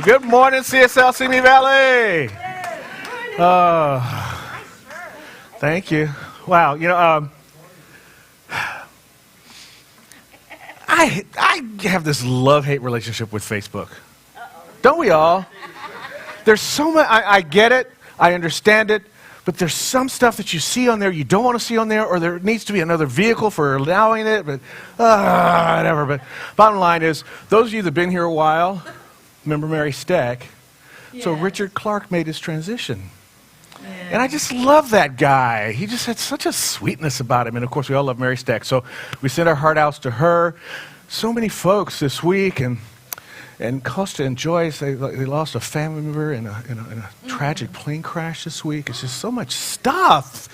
Good morning, CSL Simi Valley. Thank you. Wow, you know, I have this love-hate relationship with Facebook. Don't we all? There's so much, I get it, I understand it, but there's some stuff that you see on there you don't want to see on there, or there needs to be another vehicle for allowing it, but whatever. But bottom line is, those of you that have been here a while, remember Mary Stack? Yeah. So Richard Clark made his transition. Yeah. And I just love that guy. He just had such a sweetness about him. And of course, we all love Mary Stack. So we send our heart outs to her. So many folks this week, and Costa and Joyce, they lost a family member in a tragic plane crash this week. It's just so much stuff.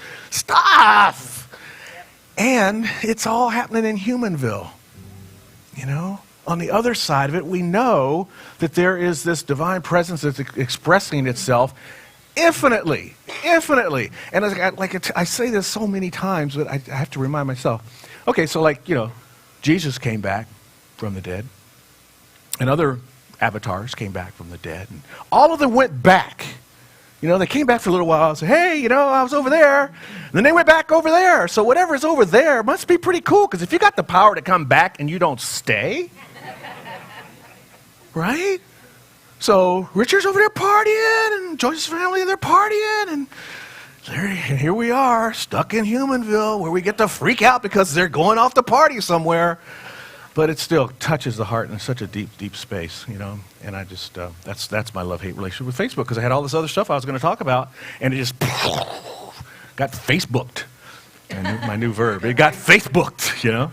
And it's all happening in Humanville, you know? On the other side of it, we know that there is this divine presence that's expressing itself infinitely. And I say this so many times, but I have to remind myself. Okay, so Jesus came back from the dead, and other avatars came back from the dead, and all of them went back. You know, they came back for a little while and said, hey, you know, I was over there. And then they went back over there. So whatever's over there must be pretty cool, because if you got the power to come back and you don't stay, right? So Richard's over there partying, and Joyce's family, they're partying, and here we are, stuck in Humanville, where we get to freak out because they're going off to party somewhere. But it still touches the heart in such a deep, deep space, you know. And I just, that's my love-hate relationship with Facebook, because I had all this other stuff I was going to talk about, and it just got Facebooked. My new verb. It got Facebooked, you know.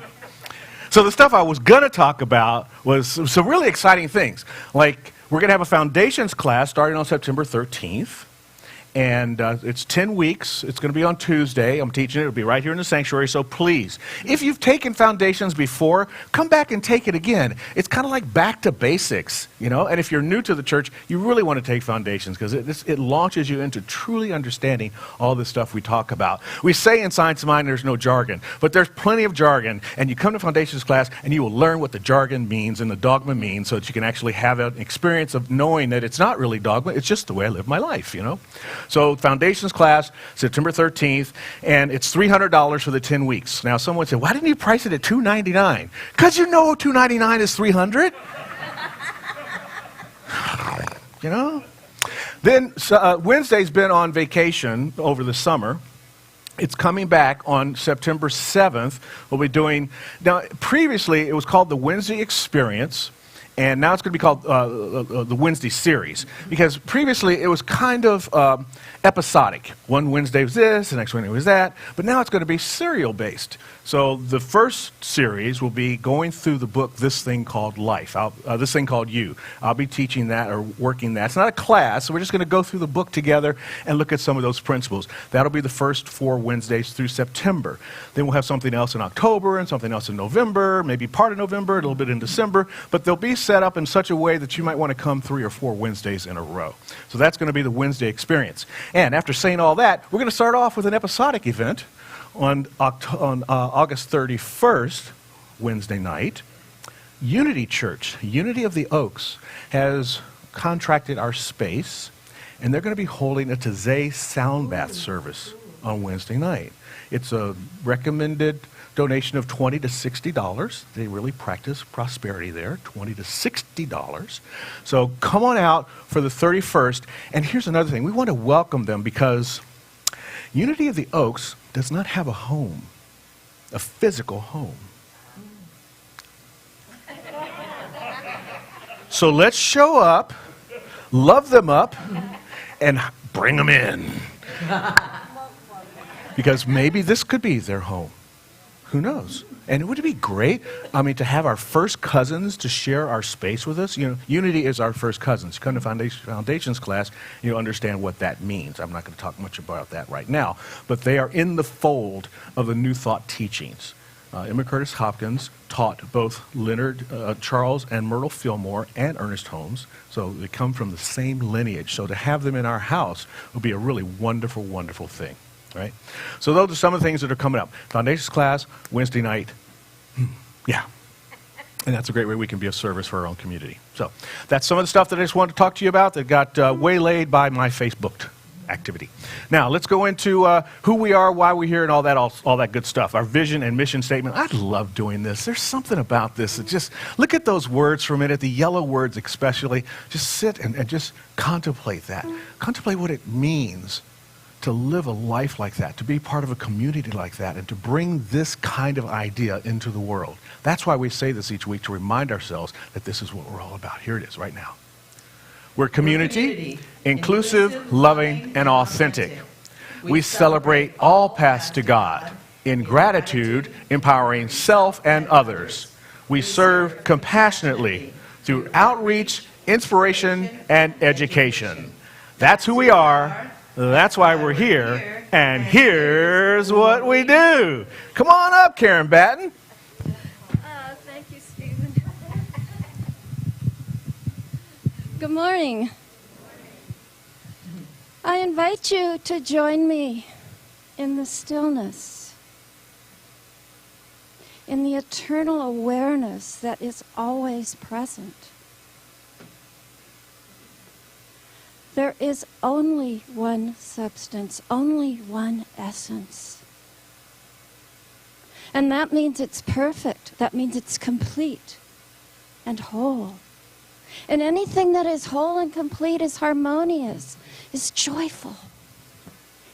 So the stuff I was going to talk about was some really exciting things. Like, we're going to have a foundations class starting on September 13th. And it's 10 weeks. It's going to be on Tuesday. I'm teaching it. It'll be right here in the sanctuary. So please, if you've taken foundations before, come back and take it again. It's kind of like back to basics, you know. And if you're new to the church, you really want to take foundations, because it launches you into truly understanding all the stuff we talk about. We say in Science of Mind there's no jargon, but there's plenty of jargon. And you come to foundations class, and you will learn what the jargon means and the dogma means, so that you can actually have an experience of knowing that it's not really dogma. It's just the way I live my life, you know. So foundations class, September 13th, and it's $300 for the 10 weeks. Now, someone said, why didn't you price it at $299? Because you know $299 is $300. You know? Then Wednesday's been on vacation over the summer, It's coming back on September 7th. We'll be doing, now previously it was called the Wednesday Experience, and now it's going to be called the Wednesday Series, because previously it was kind of episodic. One Wednesday was this, the next Wednesday was that, but now it's going to be serial-based. So the first series will be going through the book, This Thing Called Life, This Thing Called You. I'll be teaching that or working that. It's not a class, so we're just going to go through the book together and look at some of those principles. That'll be the first 4 Wednesdays through September. Then we'll have something else in October and something else in November, maybe part of November, a little bit in December, but they'll be set up in such a way that you might want to come 3 or 4 Wednesdays in a row. So that's going to be the Wednesday Experience. And after saying all that, we're going to start off with an episodic event on August 31st, Wednesday night. Unity Church, Unity of the Oaks, has contracted our space, and they're going to be holding a Tazay sound bath service on Wednesday night. It's a recommended donation of $20 to $60. They really practice prosperity there, $20 to $60. So come on out for the 31st. And here's another thing. We want to welcome them because Unity of the Oaks does not have a home, a physical home. So let's show up, love them up, and bring them in. Because maybe this could be their home. Who knows? And would it be great, to have our first cousins to share our space with us? You know, Unity is our first cousins. You come to Foundations class, you'll understand what that means. I'm not going to talk much about that right now. But they are in the fold of the New Thought teachings. Emma Curtis Hopkins taught both Leonard Charles and Myrtle Fillmore and Ernest Holmes. So they come from the same lineage. So to have them in our house would be a really wonderful, wonderful thing. Right? So those are some of the things that are coming up. Foundations class, Wednesday night. Yeah. And that's a great way we can be of service for our own community. So that's some of the stuff that I just wanted to talk to you about that got waylaid by my Facebook activity. Now, let's go into who we are, why we're here, and all that good stuff. Our vision and mission statement. I love doing this. There's something about this. It just, look at those words for a minute, the yellow words especially. Just sit and just contemplate that. Contemplate what it means to live a life like that, to be part of a community like that, and to bring this kind of idea into the world. That's why we say this each week, to remind ourselves that this is what we're all about. Here it is right now. We're community, inclusive, loving, and authentic. We celebrate all paths to God, in gratitude, empowering self and others. We serve compassionately through outreach, inspiration, and education. That's who we are. That's why we're here, and here's what we do. Come on up, Karen Batten. Thank you, Stephen. Good morning. I invite you to join me in the stillness, in the eternal awareness that is always present. There is only one substance, only one essence. And that means it's perfect. That means it's complete and whole. And anything that is whole and complete is harmonious, is joyful.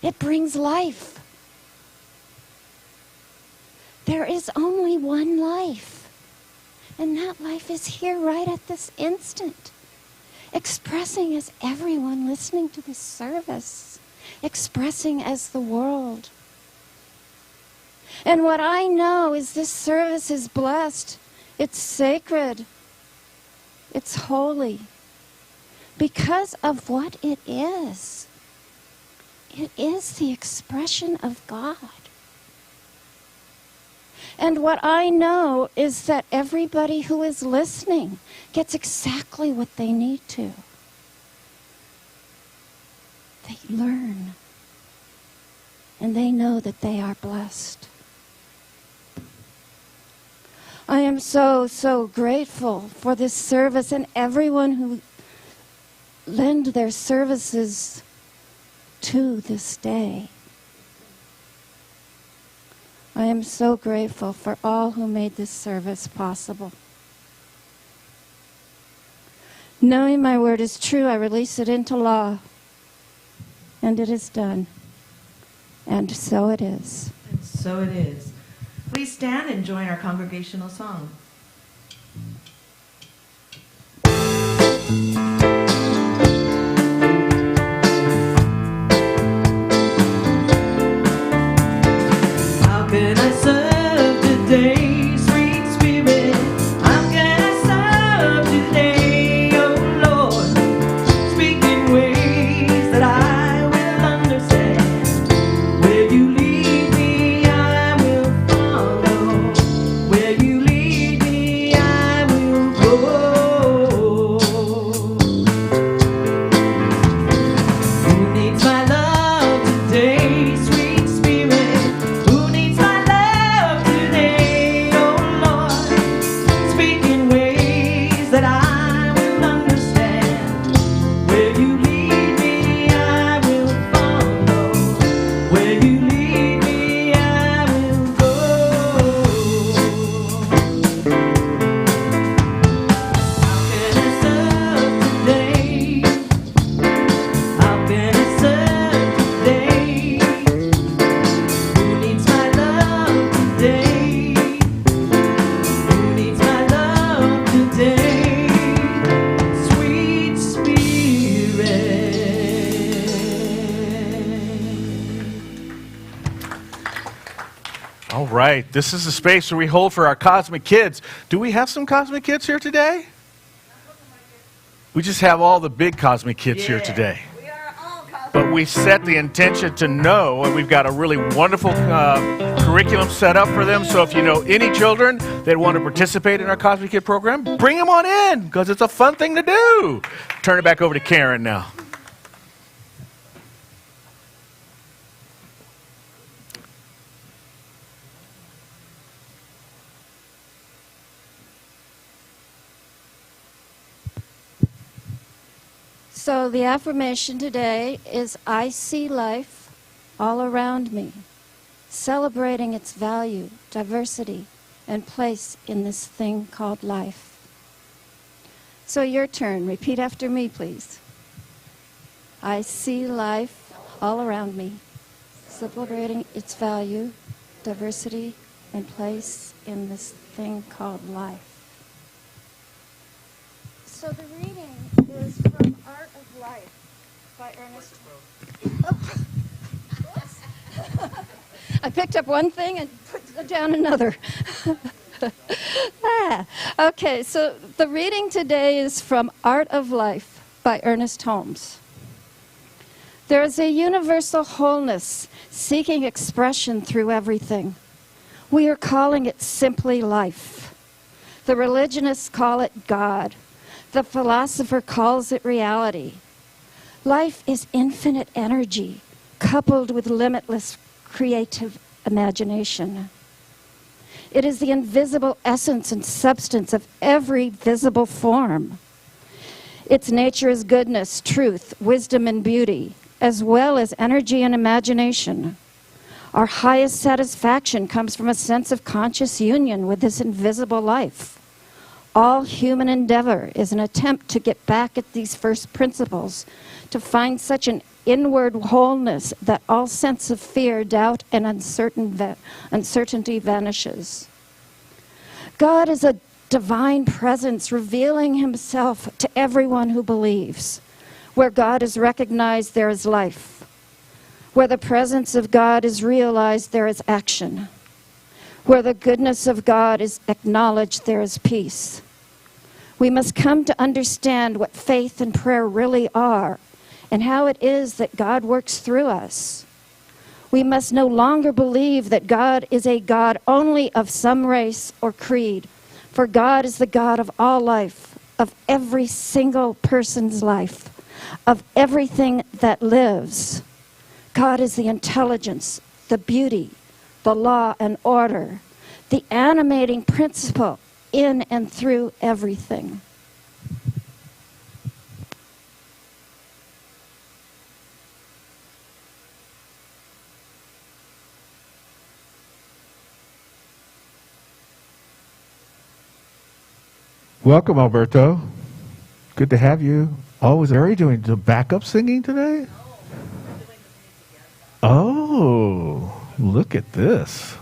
It brings life. There is only one life. And that life is here right at this instant. Expressing as everyone listening to this service, expressing as the world. And what I know is this service is blessed, it's sacred, it's holy, because of what it is. It is the expression of God. And what I know is that everybody who is listening gets exactly what they need to. They learn. And they know that they are blessed. I am so, so grateful for this service and everyone who lend their services to this day. I am so grateful for all who made this service possible. Knowing my word is true, I release it into law. And it is done. And so it is. And so it is. Please stand and join our congregational song. How can I serve today, sweet spirit? How can I serve today, oh Lord? Speak in ways that I will understand. Where you lead me, I will follow. Where you lead me, I will go. Who needs my love today, sweet spirit? Who needs my love today, oh Lord? Speak in ways that I will understand. Where you lead me, I will follow. Where you lead me, I will go. How can I serve today? How can I serve today? Who needs my love today? Who needs my love today? Sweet Spirit. All right, this is the space where we hold for our cosmic kids. Do we have some cosmic kids here today? We just have all the big cosmic kids here Yeah. today. But we set the intention to know, and we've got a really wonderful curriculum set up for them. So if you know any children that want to participate in our Cosmic Kid program, bring them on in, because it's a fun thing to do. Turn it back over to Karen now. So the affirmation today is I see life all around me, celebrating its value, diversity, and place in this thing called life. So your turn. Repeat after me, please. I see life all around me, celebrating its value, diversity, and place in this thing called life. So the reading is from Art of Life by Ernest. I picked up one thing and put down another. Okay, so the reading today is from Art of Life by Ernest Holmes. There is a universal wholeness seeking expression through everything. We are calling it simply life. The religionists call it God. The philosopher calls it reality. Life is infinite energy, coupled with limitless creative imagination. It is the invisible essence and substance of every visible form. Its nature is goodness, truth, wisdom, and beauty, as well as energy and imagination. Our highest satisfaction comes from a sense of conscious union with this invisible life. All human endeavor is an attempt to get back at these first principles, to find such an inward wholeness that all sense of fear, doubt, and uncertainty vanishes. God is a divine presence revealing himself to everyone who believes. Where God is recognized, there is life. Where the presence of God is realized, there is action. Where the goodness of God is acknowledged, there is peace. We must come to understand what faith and prayer really are and how it is that God works through us. We must no longer believe that God is a God only of some race or creed, for God is the God of all life, of every single person's life, of everything that lives. God is the intelligence, the beauty, the law and order, the animating principle in and through everything. Welcome, Alberto. Good to have you. Oh, is Ari doing the backup singing today? Oh. Look at this.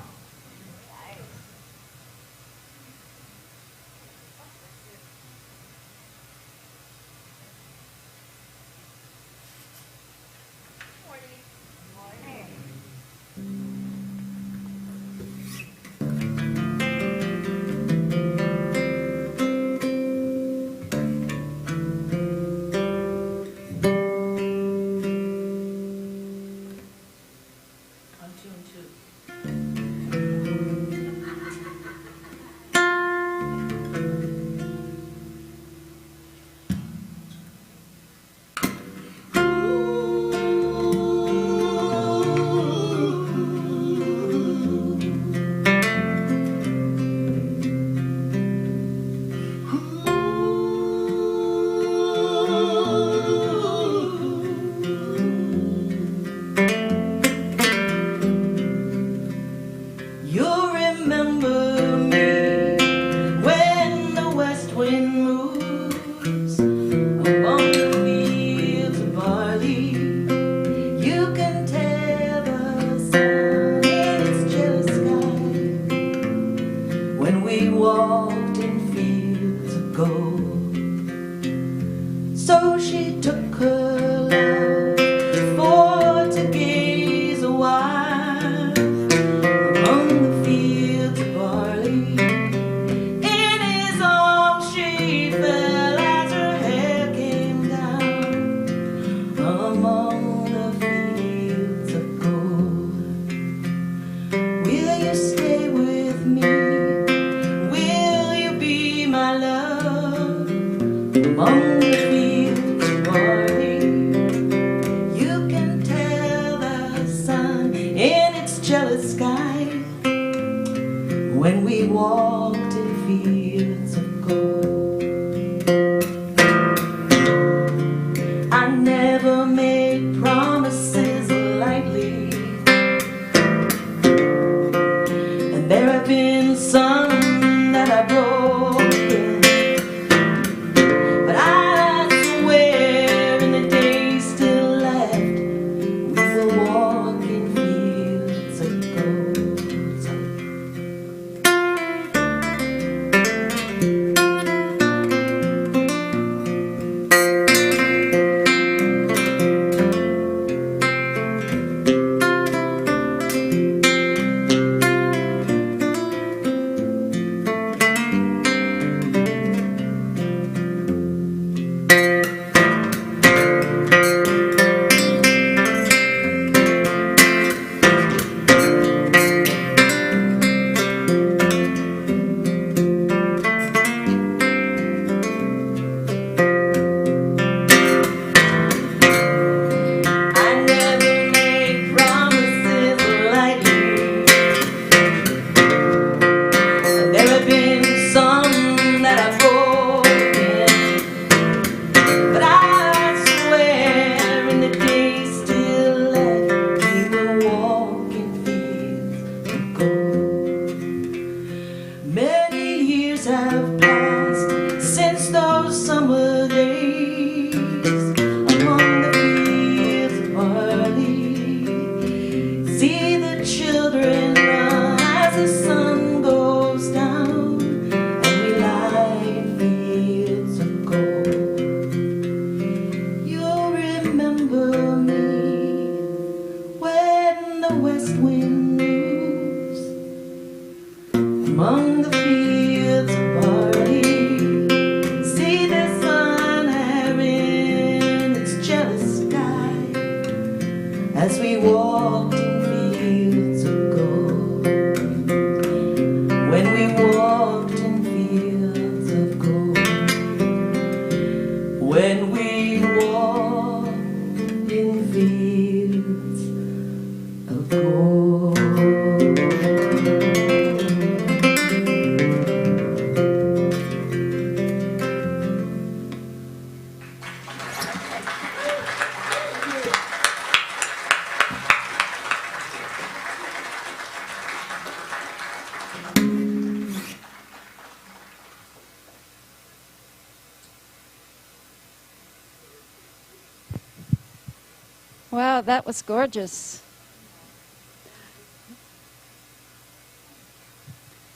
Wow, that was gorgeous.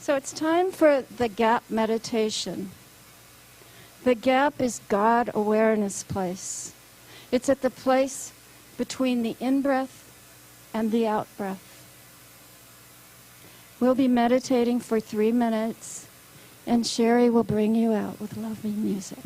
So it's time for the gap meditation. The gap is God awareness place. It's at the place between the in-breath and the out-breath. We'll be meditating for 3 minutes, and Cherie will bring you out with lovely music.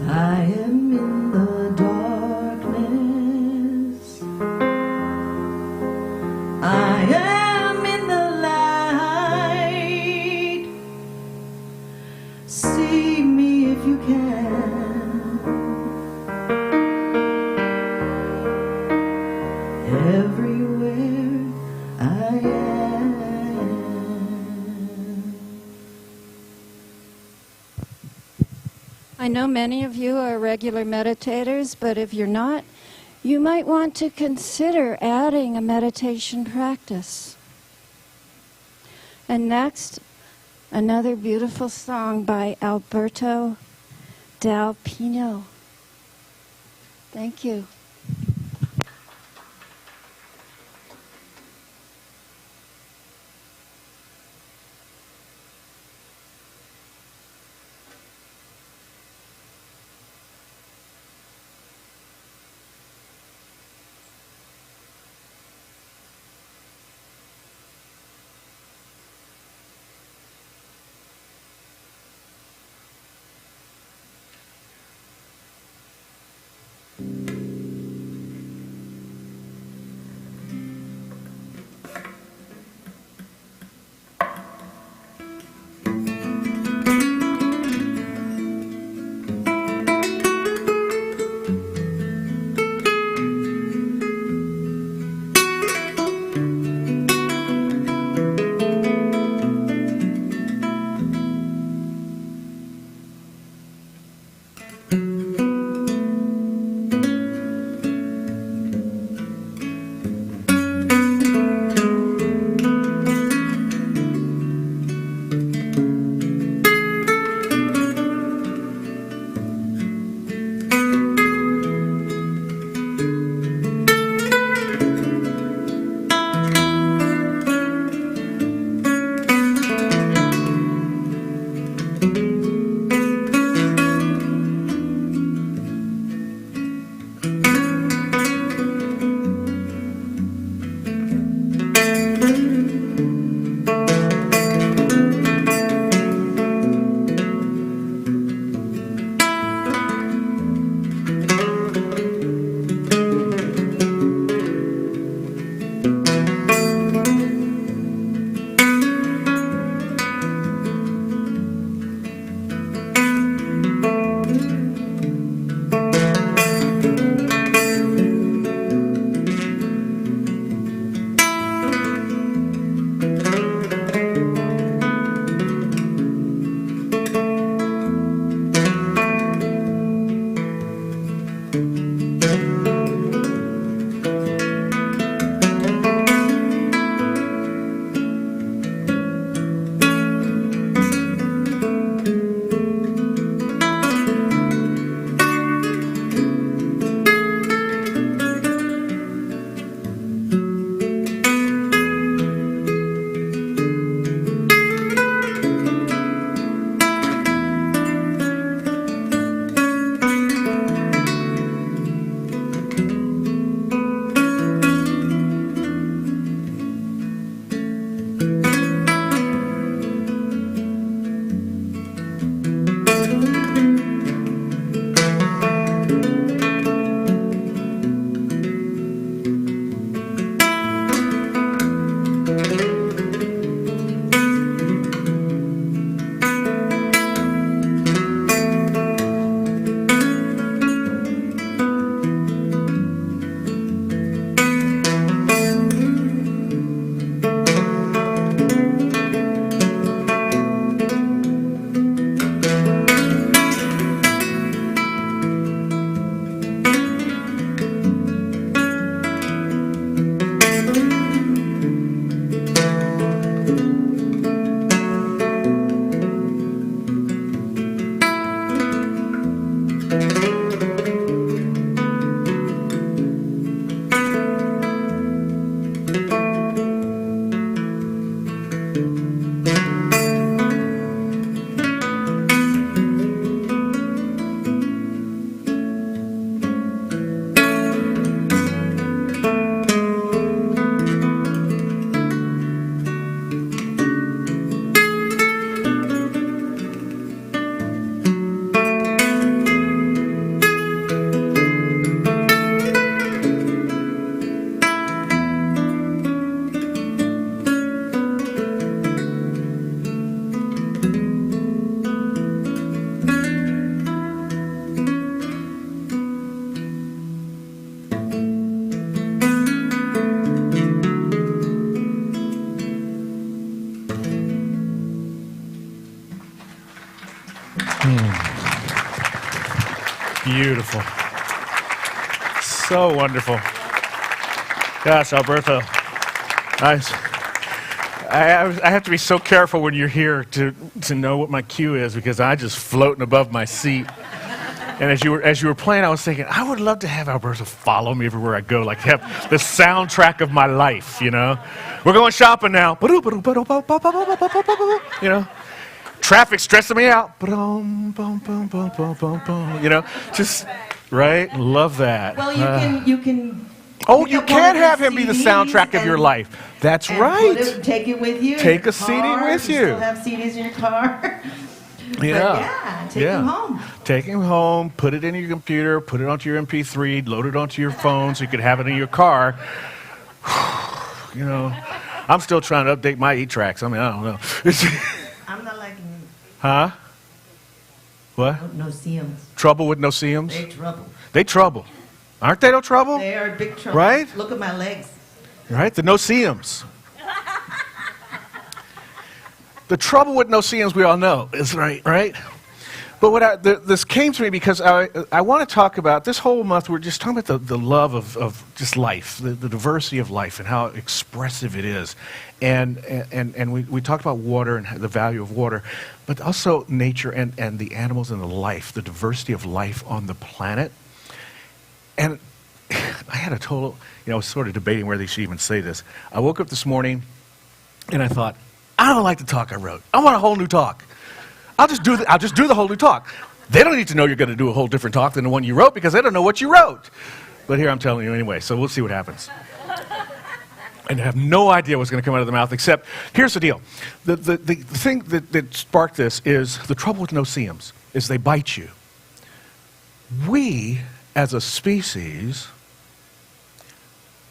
I am in the darkness. I am in the light. See me if you can. Everywhere I am. I know many of you are regular meditators, but if you're not, you might want to consider adding a meditation practice. And next, another beautiful song by Alberto del Pino. Thank you. Beautiful. So wonderful. Gosh, Alberto. I have to be so careful when you're here to know what my cue is, because I just floating above my seat. And as you were playing, I was thinking, I would love to have Alberto follow me everywhere I go, like have the soundtrack of my life, you know. We're going shopping now. You know. Traffic stressing me out. You know, just, right? Love that. Well, you can. Oh, you can have him be the soundtrack of your life. That's right. Take it with you. Take a CD with you. Still have CDs in your car. Yeah. Take him home. Take him home, put it in your computer, put it onto your MP3, load it onto your phone so you could have it in your car. You know, I'm still trying to update my 8-tracks. I mean, I don't know. I'm not liking. Huh? What? No See Ums. Trouble with No See Ums? They trouble. They trouble. Aren't they no trouble? They are big trouble. Right? Look at my legs. Right? The No See Ums. The trouble with No See Ums, we all know, is right? But this came to me because I want to talk about, this whole month, we're just talking about the love of just life, the diversity of life and how expressive it is. And we talked about water and the value of water, but also nature and the animals and the life, the diversity of life on the planet. And I had a total, I was sort of debating whether they should even say this. I woke up this morning and I thought, I don't like the talk I wrote. I want a whole new talk. I'll just do the whole new talk. They don't need to know you're going to do a whole different talk than the one you wrote because they don't know what you wrote. But here I'm telling you anyway, so we'll see what happens. And I have no idea what's going to come out of the mouth, except here's the deal. The thing that sparked this is the trouble with No See Ums is they bite you. We, as a species,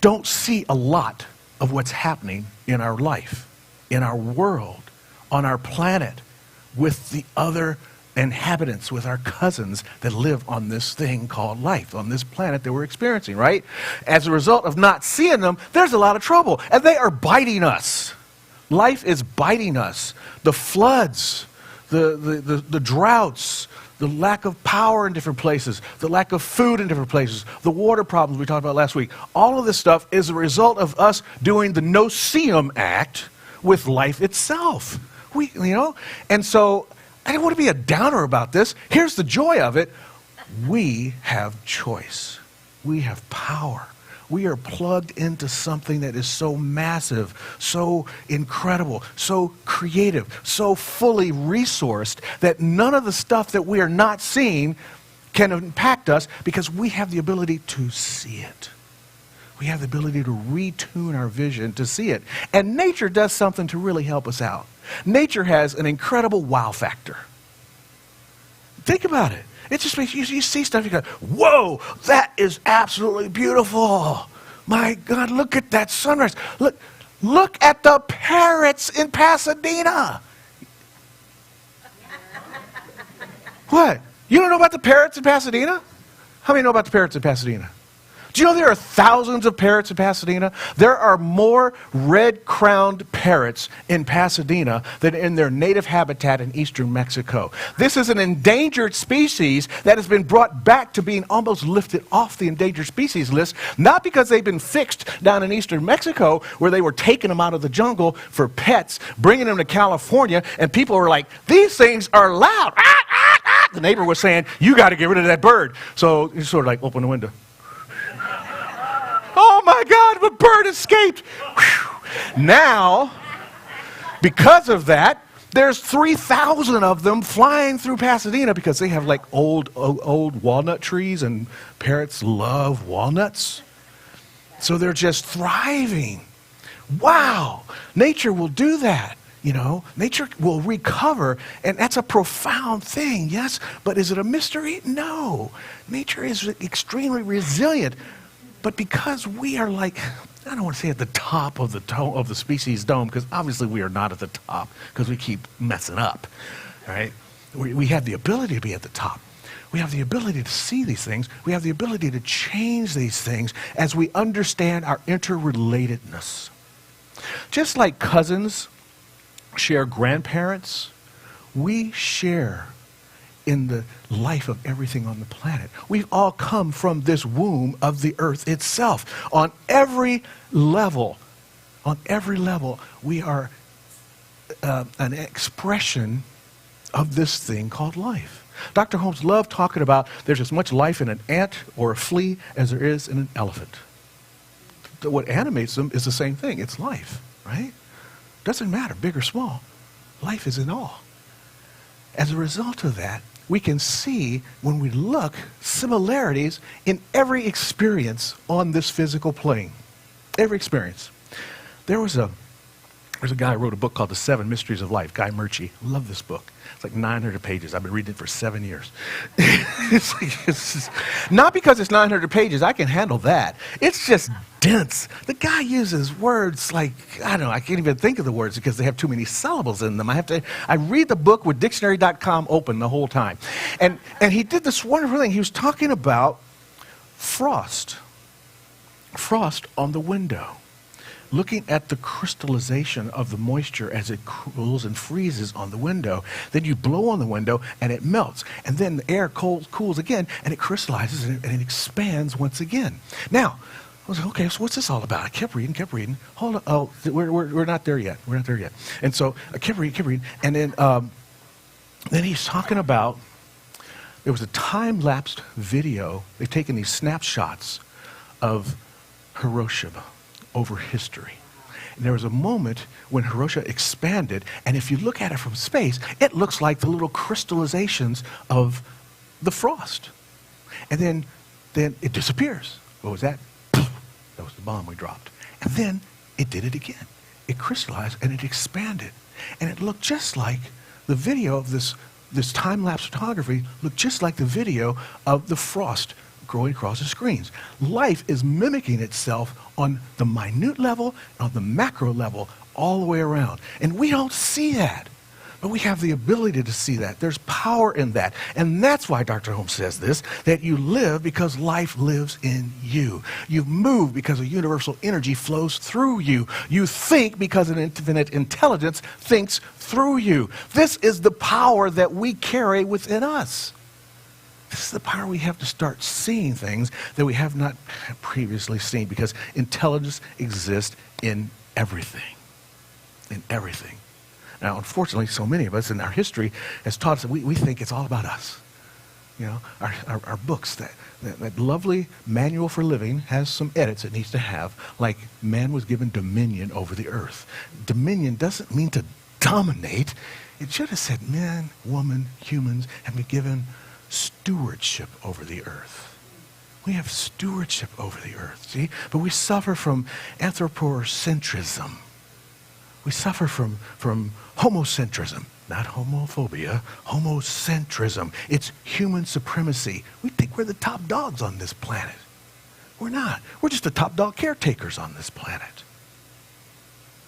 don't see a lot of what's happening in our life, in our world, on our planet, with the other inhabitants, with our cousins that live on this thing called life, on this planet that we're experiencing, right? As a result of not seeing them, there's a lot of trouble, and they are biting us. Life is biting us. The floods, the droughts, the lack of power in different places, the lack of food in different places, the water problems we talked about last week. All of this stuff is a result of us doing the No See Ums act with life itself. And so I don't want to be a downer about this. Here's the joy of it. We have choice. We have power. We are plugged into something that is so massive, so incredible, so creative, so fully resourced that none of the stuff that we are not seeing can impact us because we have the ability to see it. We have the ability to retune our vision to see it. And nature does something to really help us out. Nature has an incredible wow factor. Think about it. It just makes you see stuff, you go, whoa, that is absolutely beautiful. My God, look at that sunrise. Look at the parrots in Pasadena. What? You don't know about the parrots in Pasadena? How many know about the parrots in Pasadena? Do you know there are thousands of parrots in Pasadena? There are more red-crowned parrots in Pasadena than in their native habitat in eastern Mexico. This is an endangered species that has been brought back to being almost lifted off the endangered species list, not because they've been fixed down in eastern Mexico where they were taking them out of the jungle for pets, bringing them to California, and people were like, these things are loud. Ah, ah, ah. The neighbor was saying, you got to get rid of that bird. So he sort of like, open the window. Oh my God, the bird escaped. Whew. Now, because of that, there's 3,000 of them flying through Pasadena because they have like old walnut trees and parrots love walnuts. So they're just thriving. Wow, nature will do that. Nature will recover, and that's a profound thing, yes, but is it a mystery? No. Nature is extremely resilient. But because we are like, I don't want to say at the top of the species dome, because obviously we are not at the top, because we keep messing up, right? We have the ability to be at the top. We have the ability to see these things. We have the ability to change these things as we understand our interrelatedness. Just like cousins share grandparents, we share in the life of everything on the planet. We've all come from this womb of the earth itself. On every level, we are an expression of this thing called life. Dr. Holmes loved talking about there's as much life in an ant or a flea as there is in an elephant. What animates them is the same thing. It's life, right? Doesn't matter, big or small. Life is in all. As a result of that, we can see, when we look, similarities in every experience on this physical plane. Every experience. There's a guy who wrote a book called The 7 Mysteries of Life, Guy Murchie. Love this book. It's like 900 pages. I've been reading it for 7 years. Not because it's 900 pages. I can handle that. It's just dense. The guy uses words like, I don't know, I can't even think of the words because they have too many syllables in them. I read the book with dictionary.com open the whole time. And he did this wonderful thing. He was talking about frost. Frost on the window. Looking at the crystallization of the moisture as it cools and freezes on the window. Then you blow on the window and it melts. And then the air cools again and it crystallizes and it expands once again. Now, I was like, okay, so what's this all about? I kept reading. Hold on. Oh, we're not there yet. We're not there yet. And so I kept reading. And then he's talking about, there was a time-lapsed video. They've taken these snapshots of Hiroshima over history. And there was a moment when Hiroshima expanded, and if you look at it from space, it looks like the little crystallizations of the frost. And then it disappears. What was that? That was the bomb we dropped. And then it did it again. It crystallized and it expanded. And it looked just like the video of this time-lapse photography looked just like the video of the frost growing across the screens. Life is mimicking itself on the minute level, on the macro level, all the way around. And we don't see that. But we have the ability to see that. There's power in that. And that's why Dr. Holmes says this, that you live because life lives in you. You move because a universal energy flows through you. You think because an infinite intelligence thinks through you. This is the power that we carry within us. This is the power we have to start seeing things that we have not previously seen, because intelligence exists in everything. In everything. Now, unfortunately, so many of us in our history has taught us that we think it's all about us. You know, our books, that lovely manual for living has some edits it needs to have, like man was given dominion over the earth. Dominion doesn't mean to dominate. It should have said man, woman, humans have been given stewardship over the earth. We have stewardship over the earth, see? But we suffer from anthropocentrism. We suffer from homocentrism. Not homophobia, homocentrism. It's human supremacy. We think we're the top dogs on this planet. We're not. We're just the top dog caretakers on this planet.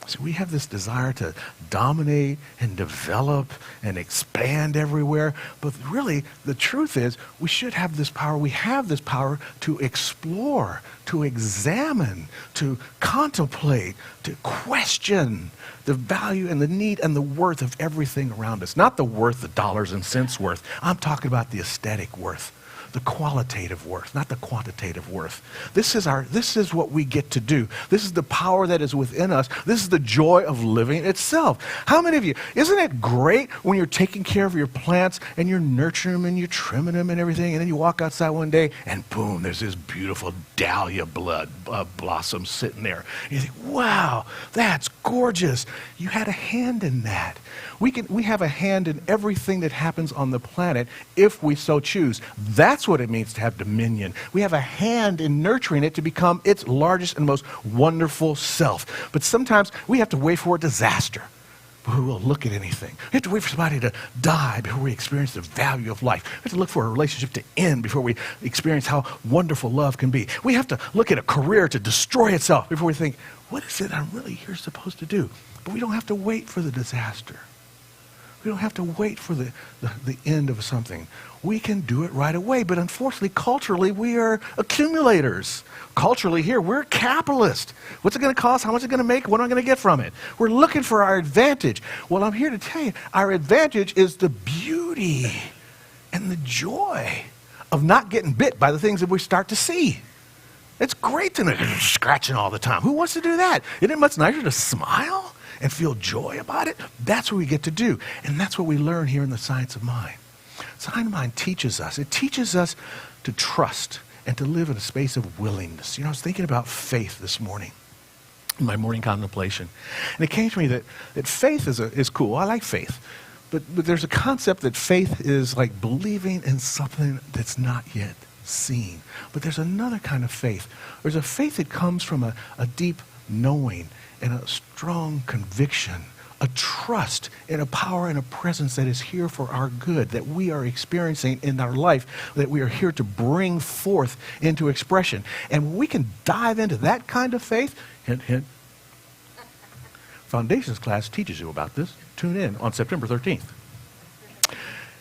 So we have this desire to dominate and develop and expand everywhere. But really, the truth is, we should have this power. We have this power to explore, to examine, to contemplate, to question the value and the need and the worth of everything around us. Not the worth, the dollars and cents worth. I'm talking about the aesthetic worth. The qualitative worth, not the quantitative worth. This is what we get to do. This is the power that is within us. This is the joy of living itself. How many of you, isn't it great when you're taking care of your plants and you're nurturing them and you're trimming them and everything, and then you walk outside one day and boom, there's this beautiful dahlia blossom sitting there. And you think, wow, that's gorgeous. You had a hand in that. We have a hand in everything that happens on the planet if we so choose. That's what it means to have dominion. We have a hand in nurturing it to become its largest and most wonderful self. But sometimes we have to wait for a disaster before we'll look at anything. We have to wait for somebody to die before we experience the value of life. We have to look for a relationship to end before we experience how wonderful love can be. We have to look at a career to destroy itself before we think, what is it I'm really here supposed to do? But we don't have to wait for the disaster. We don't have to wait for the end of something. We can do it right away. But unfortunately, culturally, we are accumulators. Culturally here, we're capitalists. What's it going to cost? How much is it going to make? What am I going to get from it? We're looking for our advantage. Well, I'm here to tell you, our advantage is the beauty and the joy of not getting bit by the things that we start to see. It's great to be scratching all the time. Who wants to do that? Isn't it much nicer to smile and feel joy about it? That's what we get to do. And that's what we learn here in the Science of Mind. Science of Mind teaches us. It teaches us to trust and to live in a space of willingness. You know, I was thinking about faith this morning in my morning contemplation. And it came to me that faith is cool. I like faith. But there's a concept that faith is like believing in something that's not yet seen. But there's another kind of faith. There's a faith that comes from a deep knowing and a strong conviction, a trust in a power and a presence that is here for our good, that we are experiencing in our life, that we are here to bring forth into expression. And when we can dive into that kind of faith, hint, hint, Foundations class teaches you about this. Tune in on September 13th.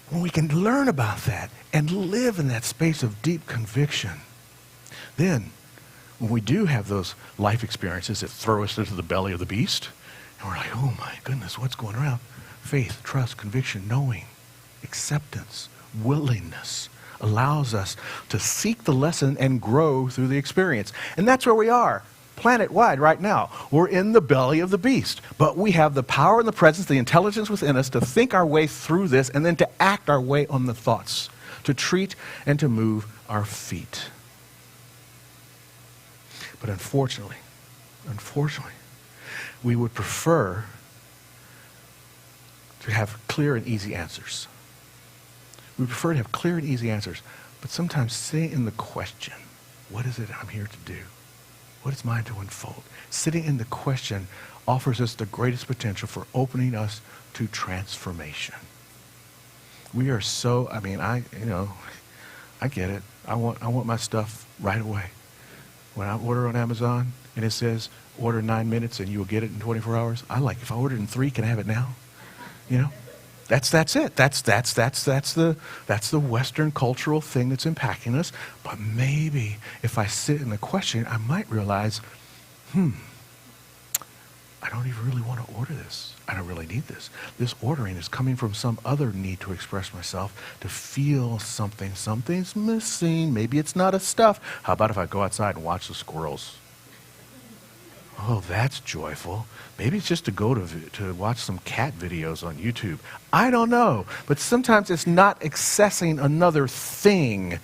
When we can learn about that and live in that space of deep conviction, then when we do have those life experiences that throw us into the belly of the beast, and we're like, oh my goodness, what's going around? Faith, trust, conviction, knowing, acceptance, willingness allows us to seek the lesson and grow through the experience. And that's where we are, planet-wide right now. We're in the belly of the beast, but we have the power and the presence, the intelligence within us to think our way through this and then to act our way on the thoughts, to treat and to move our feet. But unfortunately, we would prefer to have clear and easy answers. We prefer to have clear and easy answers, but sometimes sitting in the question, what is it I'm here to do? What is mine to unfold? Sitting in the question offers us the greatest potential for opening us to transformation. We are so, I get it. I want my stuff right away. When I order on Amazon and it says order 9 minutes and you will get it in 24 hours, I like, if I ordered in 3, can I have it now? You know? That's it. That's the Western cultural thing that's impacting us. But maybe if I sit in the question, I might realize, I I don't even really want to order this. I don't really need this. This ordering is coming from some other need to express myself, to feel something. Something's missing. Maybe it's not a stuff. How about if I go outside and watch the squirrels? Oh, that's joyful. Maybe it's just to go to watch some cat videos on YouTube. I don't know. But sometimes it's not accessing another thing.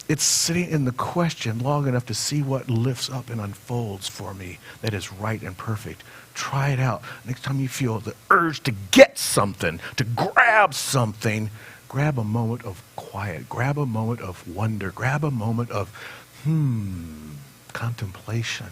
It's sitting in the question long enough to see what lifts up and unfolds for me that is right and perfect. Try it out. Next time you feel the urge to get something, to grab something, grab a moment of quiet. Grab a moment of wonder. Grab a moment of, contemplation.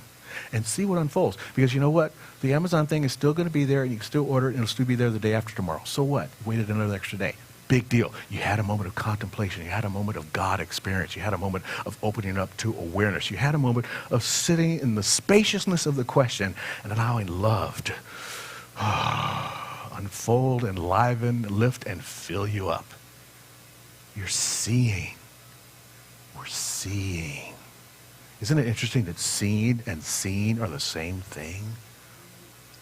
And see what unfolds. Because you know what? The Amazon thing is still going to be there, and you can still order it, and it'll still be there the day after tomorrow. So what? Waited another extra day. Big deal. You had a moment of contemplation. You had a moment of God experience. You had a moment of opening up to awareness. You had a moment of sitting in the spaciousness of the question and allowing love to unfold, enliven, lift, and fill you up. You're seeing. We're seeing. Isn't it interesting that seeing and seeing are the same thing?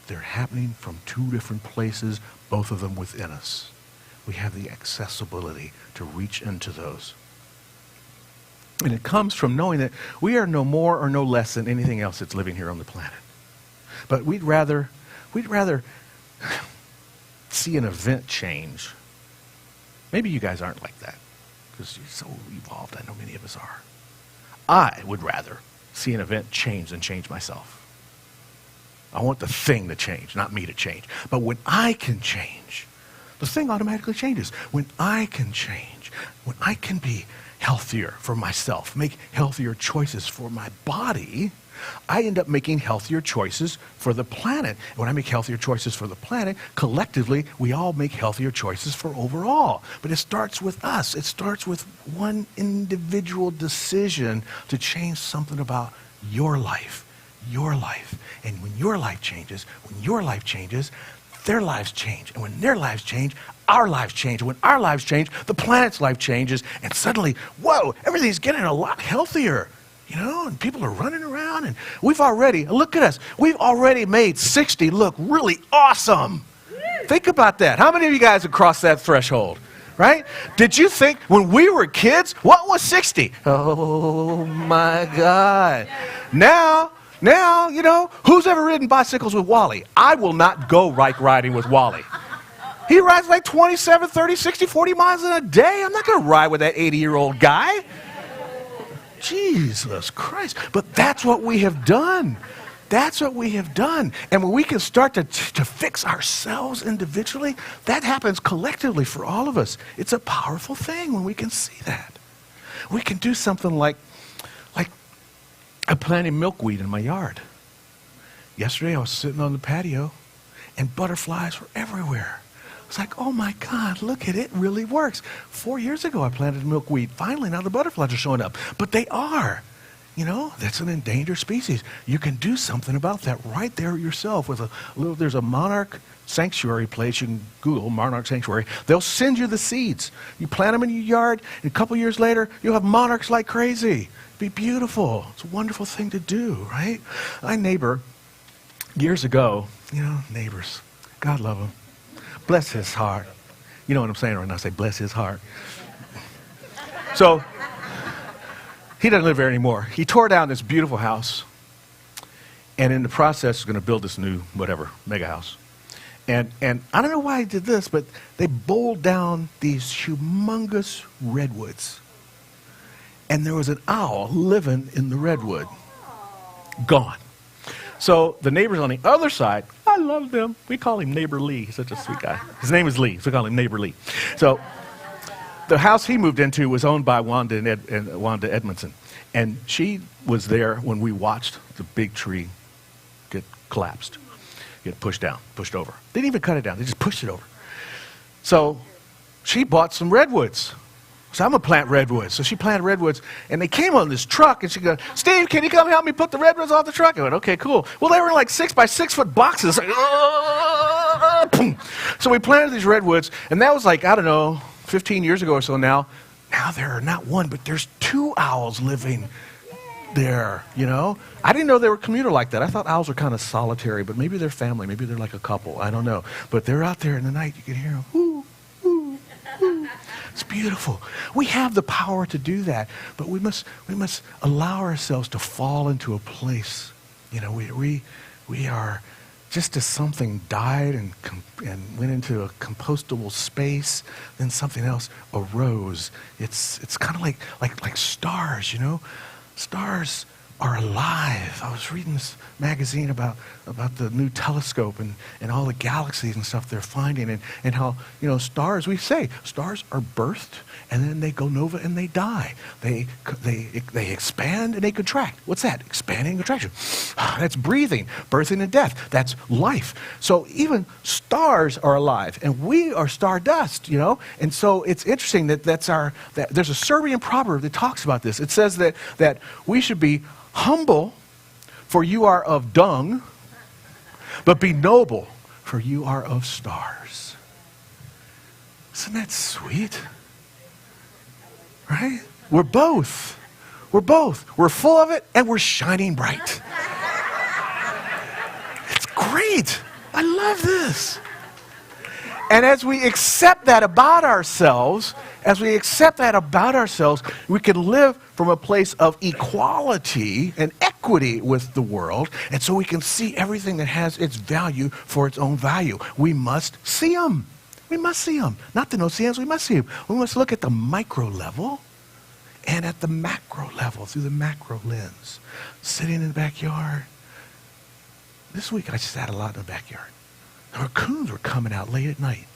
They're happening from two different places, both of them within us. We have the accessibility to reach into those. And it comes from knowing that we are no more or no less than anything else that's living here on the planet. But we'd rather see an event change. Maybe you guys aren't like that, because you're so evolved. I know many of us are. I would rather see an event change than change myself. I want the thing to change, not me to change. But when I can change, the thing automatically changes. When I can change, when I can be healthier for myself, make healthier choices for my body, I end up making healthier choices for the planet. And when I make healthier choices for the planet, collectively, we all make healthier choices for overall. But it starts with us. It starts with one individual decision to change something about your life. Your life. And when your life changes, their lives change. And when their lives change, our lives change. And when our lives change, the planet's life changes. And suddenly, whoa, everything's getting a lot healthier. You know, and people are running around, and look at us, we've already made 60 look really awesome. Think about that. How many of you guys have crossed that threshold, right? Did you think when we were kids, what was 60? Oh my God. Now, you know, who's ever ridden bicycles with Wally? I will not go bike riding with Wally. He rides like 27, 30, 60, 40 miles in a day. I'm not going to ride with that 80-year-old guy. Jesus Christ. But that's what we have done. That's what we have done. And when we can start to fix ourselves individually, that happens collectively for all of us. It's a powerful thing when we can see that. We can do something like I planted milkweed in my yard. Yesterday I was sitting on the patio and butterflies were everywhere. It's like, oh my God, look at it, really works. 4 years ago I planted milkweed. Finally, now the butterflies are showing up. But they are. You know, that's an endangered species. You can do something about that right there yourself. There's a monarch sanctuary place. You can Google monarch sanctuary. They'll send you the seeds. You plant them in your yard, and a couple years later, you'll have monarchs like crazy. Be beautiful. It's a wonderful thing to do, right? My neighbor, years ago, you know, neighbors, God love them. Bless his heart. You know what I'm saying when I say bless his heart. So, he doesn't live there anymore. He tore down this beautiful house, and in the process is going to build this new, whatever, mega house. And I don't know why he did this, but they bowled down these humongous redwoods. And there was an owl living in the redwood. Gone. So the neighbors on the other side, I love them. We call him Neighbor Lee. He's such a sweet guy. His name is Lee, so we call him Neighbor Lee. So the house he moved into was owned by Wanda Edmondson. And she was there when we watched the big tree get collapsed, get pushed down, pushed over. They didn't even cut it down. They just pushed it over. So she bought some redwoods. So I'm going to plant redwoods. So she planted redwoods, and they came on this truck, and she goes, Steve, can you come help me put the redwoods off the truck? I went, okay, cool. Well, they were in like 6 by 6 foot boxes. Like, so we planted these redwoods, and that was like, I don't know, 15 years ago or so now. Now there are not one, but there's 2 owls living there, you know. I didn't know they were communal like that. I thought owls were kind of solitary, but maybe they're family. Maybe they're like a couple. I don't know. But they're out there in the night. You can hear them. Whoo, whoo, whoo. It's beautiful. We have the power to do that, but we must allow ourselves to fall into a place. You know, we are, just as something died and went into a compostable space, then something else arose. It's kind of like stars, you know. Stars are alive. I was reading this magazine about the new telescope and all the galaxies and stuff they're finding, and how, you know, stars, we say stars are birthed and then they go nova and they die. They expand and they contract. What's that? Expanding and contraction. That's breathing, birthing and death. That's life. So even stars are alive, and we are stardust, you know. And so it's interesting that there's a Serbian proverb that talks about this. It says that we should be humble, for you are of dung, but be noble, for you are of stars. Isn't that sweet? Right? We're both. We're both. We're full of it, and we're shining bright. It's great. I love this. And as we accept that about ourselves, we can live from a place of equality and equity with the world. And so we can see everything that has its value for its own value. We must see them. We must see them. Not the no see ums, we must see them. We must look at the micro level and at the macro level through the macro lens. Sitting in the backyard. This week I sat a lot in the backyard. The raccoons were coming out late at night.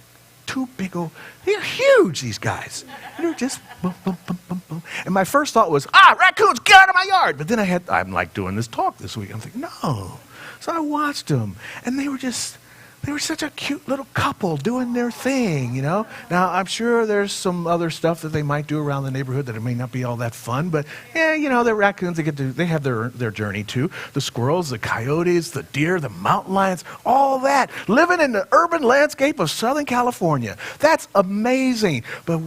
Two big old, they're huge, these guys. They're just boom, boom, boom, boom, boom. And my first thought was, raccoons, get out of my yard. But then I'm like doing this talk this week. I'm thinking, no. So I watched them, and they were such a cute little couple doing their thing, you know. Now, I'm sure there's some other stuff that they might do around the neighborhood that it may not be all that fun, but yeah, you know, the raccoons, they have their journey too. The squirrels, the coyotes, the deer, the mountain lions, all that, living in the urban landscape of Southern California. That's amazing. But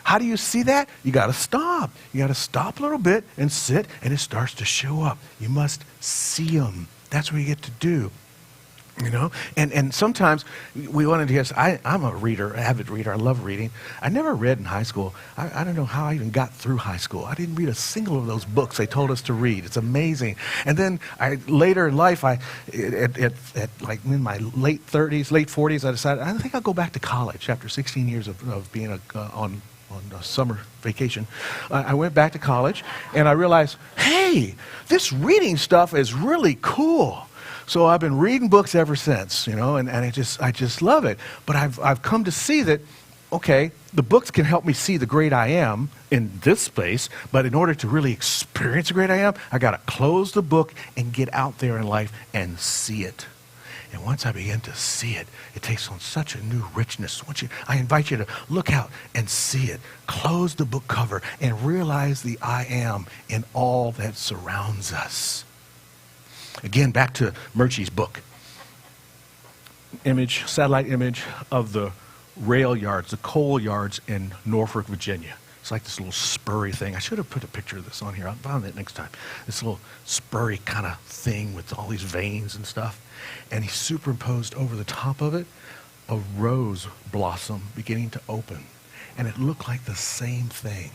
how do you see that? You got to stop. You got to stop a little bit and sit, and it starts to show up. You must see them. That's what you get to do. You know, and sometimes we wanted to guess. I'm a reader, avid reader. I love reading. I never read in high school. I don't know how I even got through high school. I didn't read a single of those books they told us to read. It's amazing. And then later in life, like in my late 30s, late 40s, I decided I think I'll go back to college after 16 years of being on a summer vacation. I went back to college, and I realized, hey, this reading stuff is really cool. So I've been reading books ever since, you know, and I just love it. But I've come to see that, okay, the books can help me see the great I am in this space, but in order to really experience the great I am, I got to close the book and get out there in life and see it. And once I begin to see it, it takes on such a new richness. I invite you to look out and see it. Close the book cover and realize the I am in all that surrounds us. Again, back to Murchie's book. Satellite image of the rail yards, the coal yards in Norfolk, Virginia. It's like this little spurry thing. I should have put a picture of this on here. I'll find it next time. This little spurry kind of thing with all these veins and stuff. And he superimposed over the top of it a rose blossom beginning to open. And it looked like the same thing.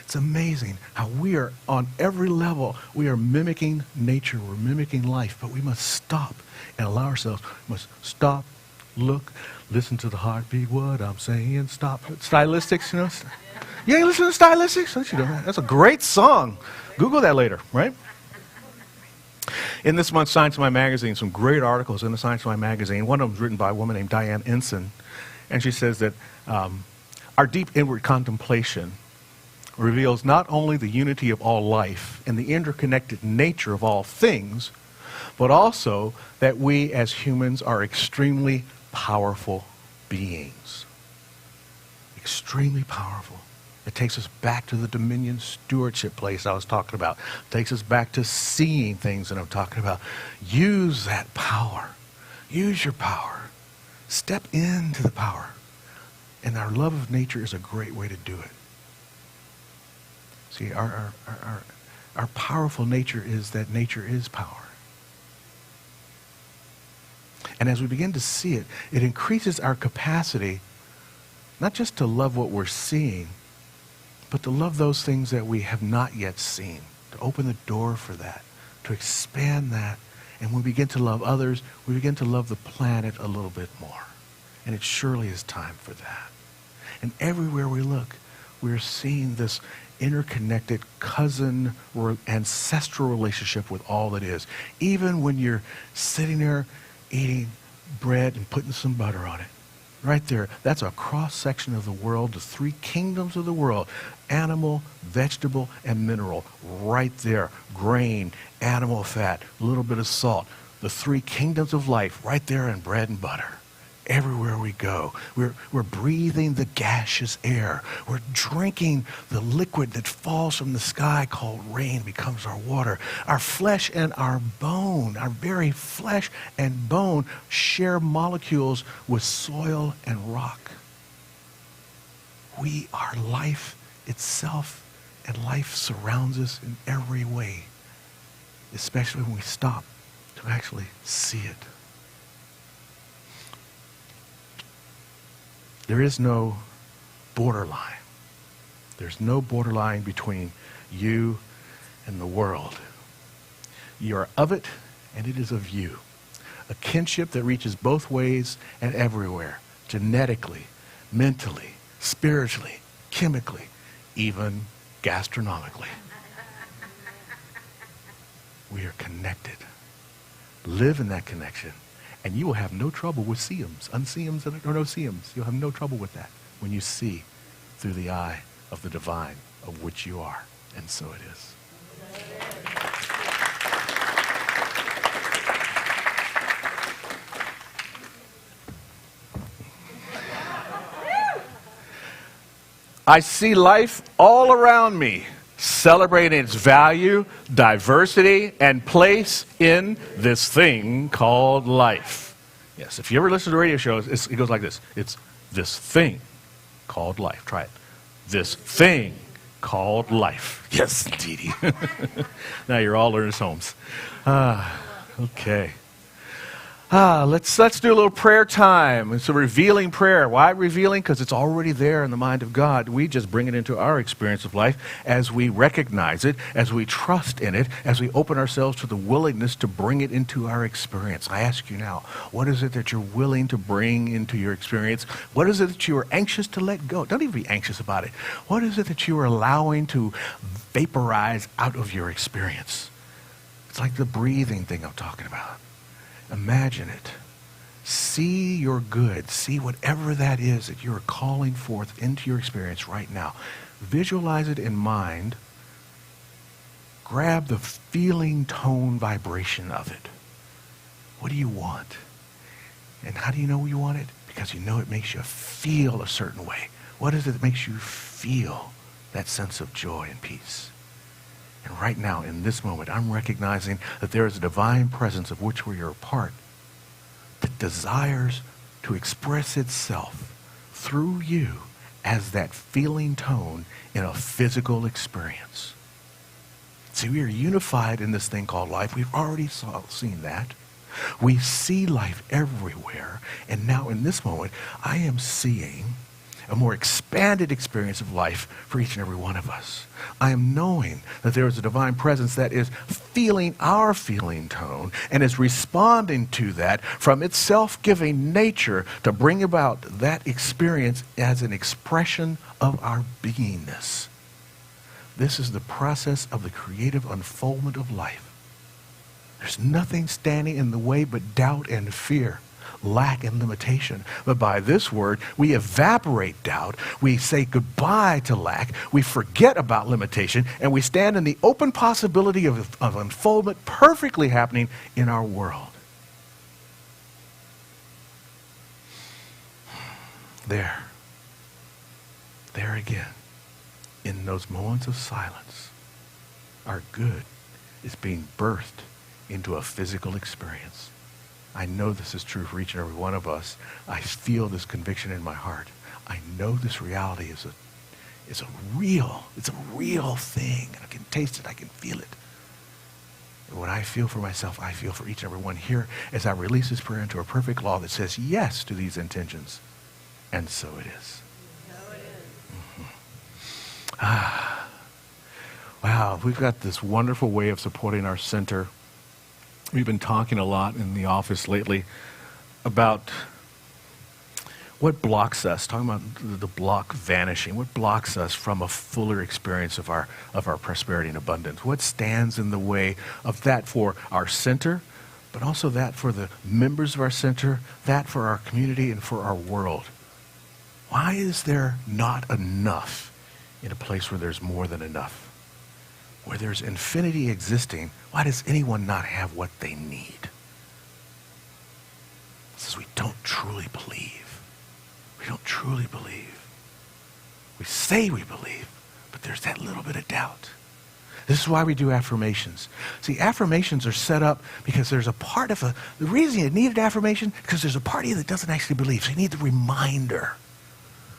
It's amazing how we are on every level. We are mimicking nature. We're mimicking life. But we must stop and allow ourselves. We must stop, look, listen to the heartbeat. What I'm saying. Stop. Stylistics, you know. You ain't listen to Stylistics? Don't you know that? That's a great song. Google that later, right? In this month's Science of My magazine, some great articles in the Science of My magazine. One of them was written by a woman named Diane Ensign. And she says that our deep inward contemplation reveals not only the unity of all life and the interconnected nature of all things, but also that we as humans are extremely powerful beings. Extremely powerful. It takes us back to the dominion stewardship place I was talking about. It takes us back to seeing things that I'm talking about. Use that power. Use your power. Step into the power. And our love of nature is a great way to do it. See, our our powerful nature is that nature is power. And as we begin to see it, it increases our capacity not just to love what we're seeing, but to love those things that we have not yet seen, to open the door for that, to expand that. And when we begin to love others, we begin to love the planet a little bit more. And it surely is time for that. And everywhere we look, we're seeing this interconnected cousin or ancestral relationship with all that is. Even when you're sitting there eating bread and putting some butter on it. Right there, that's a cross-section of the world, the three kingdoms of the world. Animal, vegetable, and mineral. Right there. Grain, animal fat, a little bit of salt. The three kingdoms of life right there in bread and butter. Everywhere we go, we're breathing the gaseous air. We're drinking the liquid that falls from the sky called rain, becomes our water. Our flesh and our bone, our very flesh and bone, share molecules with soil and rock. We are life itself, and life surrounds us in every way, especially when we stop to actually see it. There is no borderline. There's no borderline between you and the world. You are of it, and it is of you. A kinship that reaches both ways and everywhere, genetically, mentally, spiritually, chemically, even gastronomically. We are connected. Live in that connection. And you will have no trouble with See Ums, unsee Ums, or no See Ums. You'll have no trouble with that when you see through the eye of the divine of which you are. And so it is. I see life all around me, celebrating its value, diversity, and place in this thing called life. Yes, if you ever listen to radio shows, it goes like this. It's this thing called life. Try it. This thing called life. Yes, indeedy. Now you're all learners' homes. Okay. Let's do a little prayer time. It's a revealing prayer. Why revealing? Because it's already there in the mind of God. We just bring it into our experience of life as we recognize it, as we trust in it, as we open ourselves to the willingness to bring it into our experience. I ask you now, what is it that you're willing to bring into your experience? What is it that you are anxious to let go? Don't even be anxious about it. What is it that you are allowing to vaporize out of your experience? It's like the breathing thing I'm talking about. Imagine it. See your good. See whatever that is that you're calling forth into your experience right now. Visualize it in mind. Grab the feeling tone vibration of it. What do you want? And how do you know you want it? Because you know it makes you feel a certain way. What is it that makes you feel that sense of joy and peace? And right now, in this moment, I'm recognizing that there is a divine presence of which we are a part that desires to express itself through you as that feeling tone in a physical experience. See, we are unified in this thing called life. We've already seen that. We see life everywhere. And now in this moment, I am seeing a more expanded experience of life for each and every one of us. I am knowing that there is a divine presence that is feeling our feeling tone and is responding to that from its self-giving nature to bring about that experience as an expression of our beingness. This is the process of the creative unfoldment of life. There's nothing standing in the way but doubt and fear, lack and limitation. But by this word, we evaporate doubt. We say goodbye to lack. We forget about limitation. And we stand in the open possibility of unfoldment perfectly happening in our world. There again, in those moments of silence, our good is being birthed into a physical experience. I know this is true for each and every one of us. I feel this conviction in my heart. I know this reality it's a real thing. I can taste it, I can feel it. And what I feel for myself, I feel for each and every one here as I release this prayer into a perfect law that says yes to these intentions. And so it is. Wow, we've got this wonderful way of supporting our center. We've been talking a lot in the office lately about what blocks us, talking about the block vanishing, what blocks us from a fuller experience of our prosperity and abundance? What stands in the way of that for our center, but also that for the members of our center, that for our community and for our world? Why is there not enough in a place where there's more than enough? Where there's infinity existing, why does anyone not have what they need? This is we don't truly believe. We don't truly believe. We say we believe, but there's that little bit of doubt. This is why we do affirmations. See, affirmations are set up because there's a part of the reason you needed affirmation, because there's a part of you that doesn't actually believe. So you need the reminder.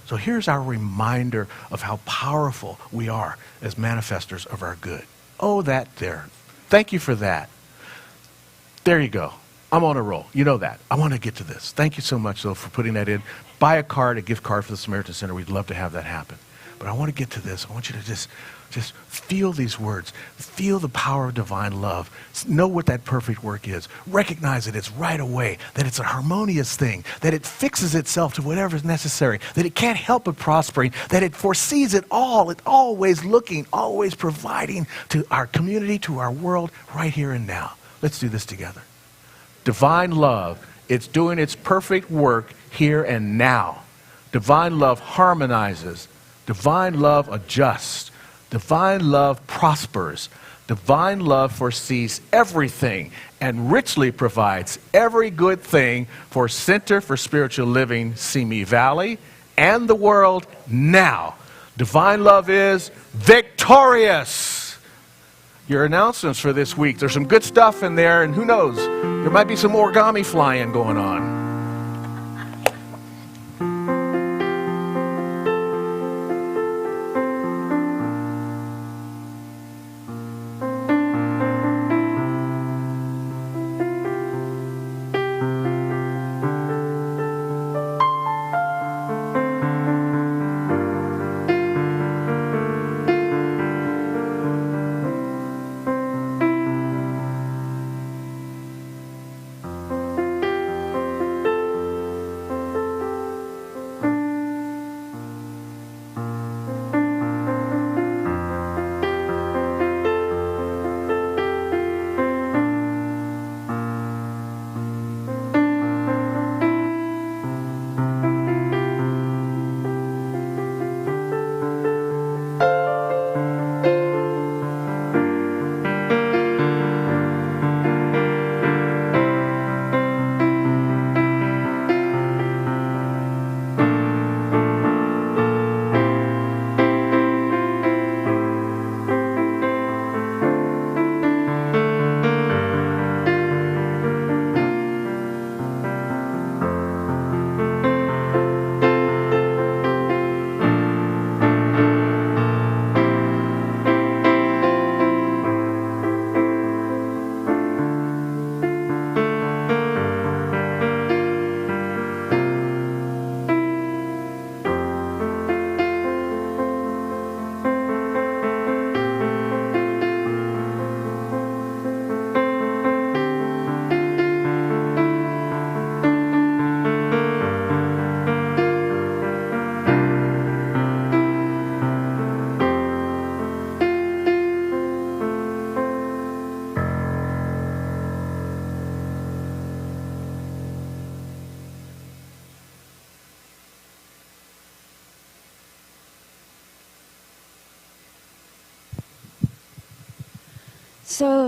So here's our reminder of how powerful we are as manifestors of our good. Oh, that there. Thank you for that. There you go. I'm on a roll. You know that. I want to get to this. Thank you so much, though, for putting that in. Buy a card, a gift card for the Samaritan Center. We'd love to have that happen. But I want to get to this. I want you to just feel these words. Feel the power of divine love. Know what that perfect work is. Recognize that it's right away, that it's a harmonious thing, that it fixes itself to whatever is necessary, that it can't help but prospering, that it foresees it all. It's always looking, always providing to our community, to our world, right here and now. Let's do this together. Divine love, it's doing its perfect work here and now. Divine love harmonizes. Divine love adjusts. Divine love prospers. Divine love foresees everything and richly provides every good thing for Center for Spiritual Living Simi Valley and the world now. Divine love is victorious. Your announcements for this week. There's some good stuff in there, and who knows, there might be some origami flying going on.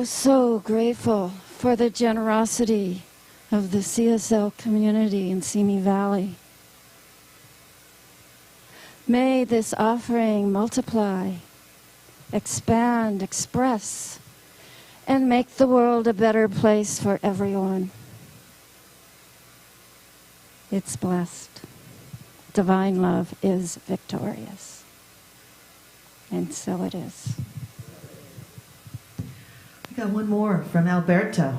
So grateful for the generosity of the CSL community in Simi Valley. May this offering multiply, expand, express, and make the world a better place for everyone. It's blessed. Divine love is victorious. And so it is. We got one more from Alberto.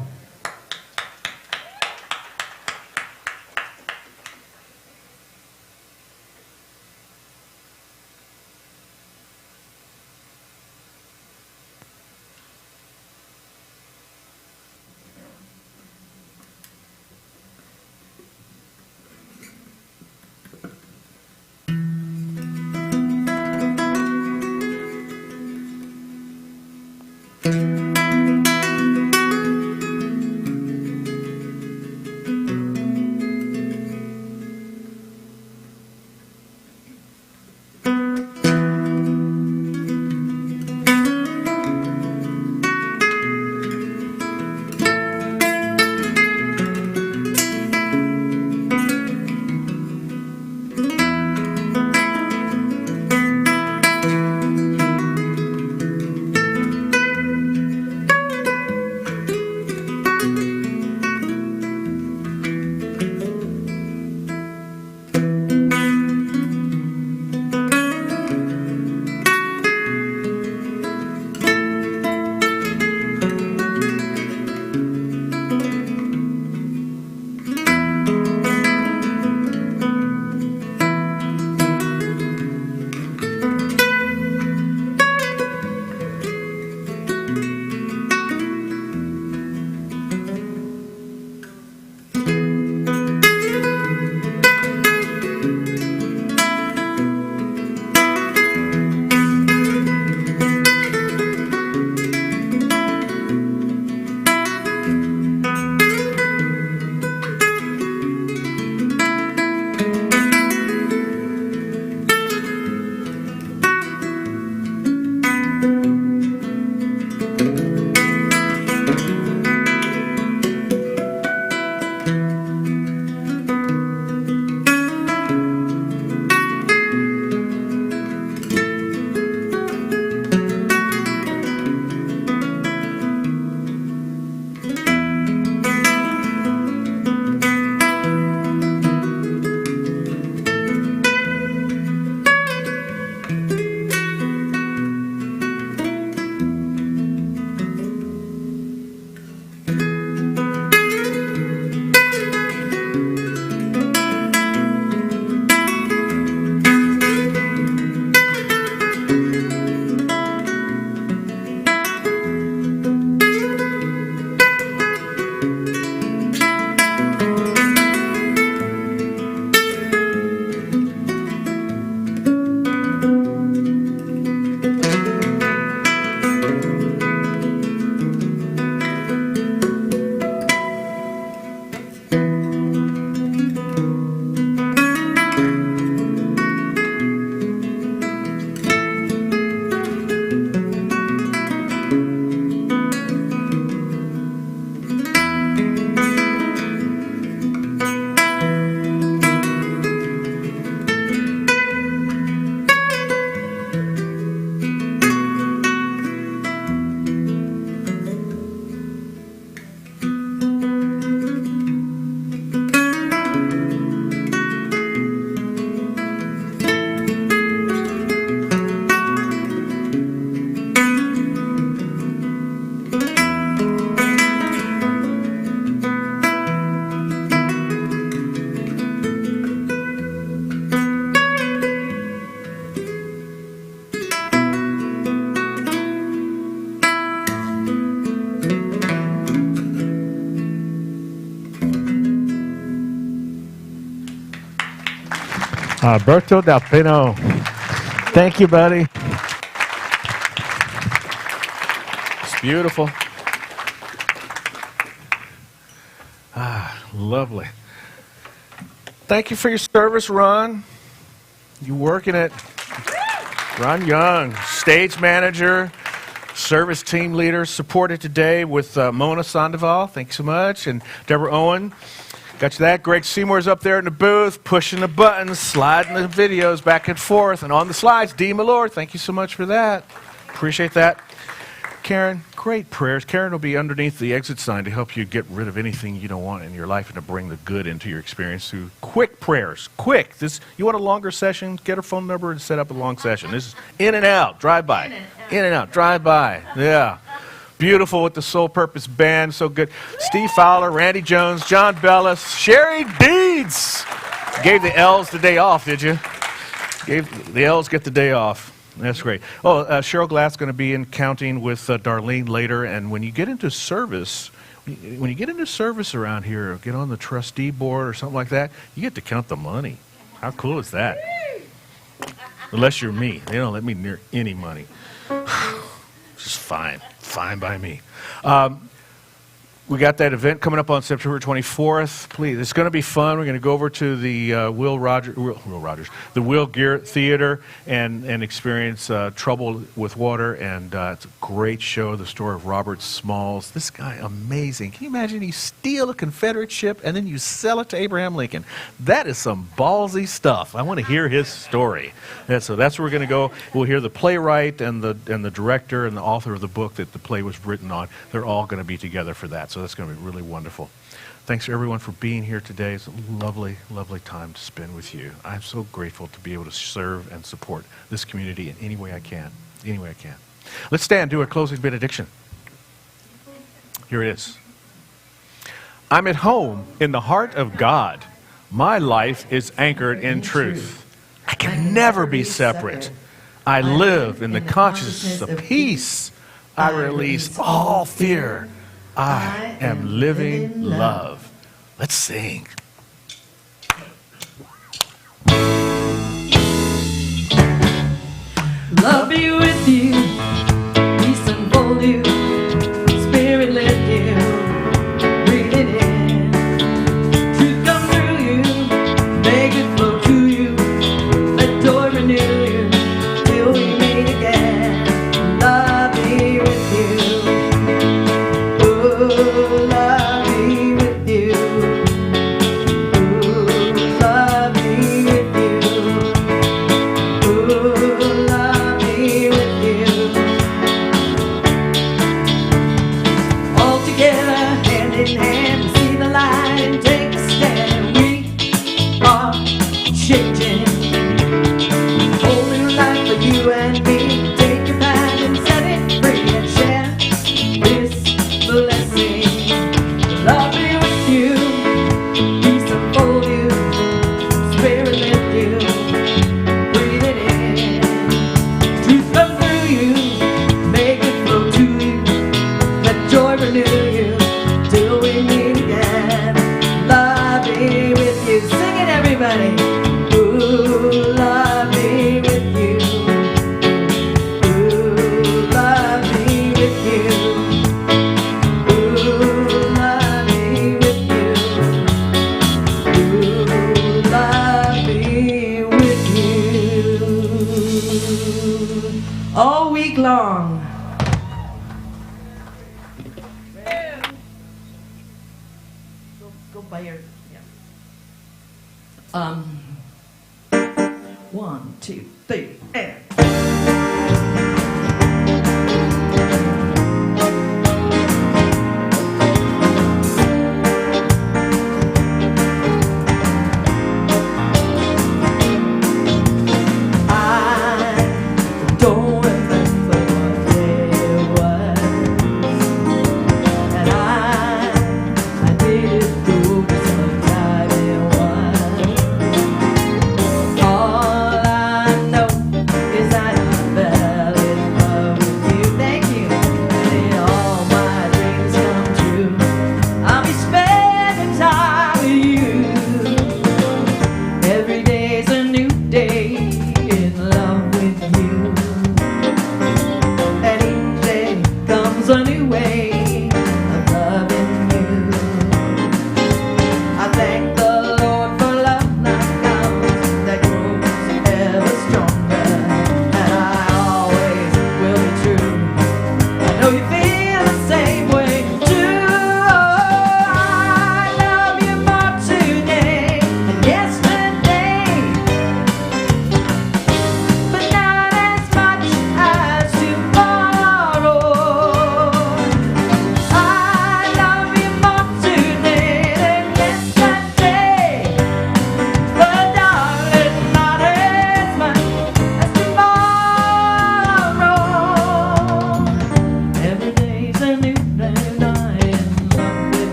Alberto del Pino. Thank you, buddy. It's beautiful. Lovely. Thank you for your service, Ron. You working it. Ron Young, stage manager, service team leader, supported today with Mona Sandoval. Thank you so much. And Deborah Owen. Got you that. Greg Seymour's up there in the booth, pushing the buttons, sliding the videos back and forth. And on the slides, Dee Malore. Thank you so much for that. Appreciate that. Karen, great prayers. Karen will be underneath the exit sign to help you get rid of anything you don't want in your life and to bring the good into your experience through quick prayers. Quick. You want a longer session? Get her phone number and set up a long session. This is in and out, drive by. In and out, drive by. Yeah. Beautiful with the Soul Purpose Band. So good. Steve Fowler, Randy Jones, John Bellis, Cherie Deeds. Gave the L's the day off, did you? Gave the L's get the day off. That's great. Oh, Cheryl Glass going to be in counting with Darlene later. And when you get into service, around here, get on the trustee board or something like that, you get to count the money. How cool is that? Unless you're me. They don't let me near any money. Just fine. Fine by me. We got that event coming up on September 24th. Please, it's going to be fun. We're going to go over to the the Will Gear Theater and experience Trouble with Water. And it's a great show, the story of Robert Smalls. This guy, amazing. Can you imagine you steal a Confederate ship and then you sell it to Abraham Lincoln? That is some ballsy stuff. I want to hear his story. And so that's where we're going to go. We'll hear the playwright and the director and the author of the book that the play was written on. They're all going to be together for that. So that's going to be really wonderful. Thanks everyone for being here today. It's a lovely, lovely time to spend with you. I'm so grateful to be able to serve and support this community in any way I can. Any way I can. Let's stand and do a closing benediction. Here it is. I'm at home in the heart of God. My life is anchored in truth. I can never be separate. I live in the consciousness of peace. I release all fear. I am living love. Let's sing. Love be with you, peace unfold you, spirit lift you, breathe it in. Truth come through you, make it flow to you, let joy renew you, till we meet again. Love be with you, oh, love be with you, oh, love be with you, oh, love be with you. All together, hand in hand, we see the light and take a stand. We are changing, whole new life for you and me. Take your path and set it free and share this blessing. Love be with you, peace unfold you, spirit lift you, breathe it in. Truth come through you, make it flow to you, let joy renew you, till we meet again. Love be with you, sing it everybody. Ooh, love be with you, ooh, love be with you, ooh, love be with you, ooh, love be with you. All week long. Go by your, yeah. 1, 2, 3, and. I don't remember what day it was, and I didn't know just what time it was. All I know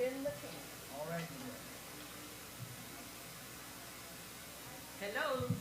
in the can. All right. Hello.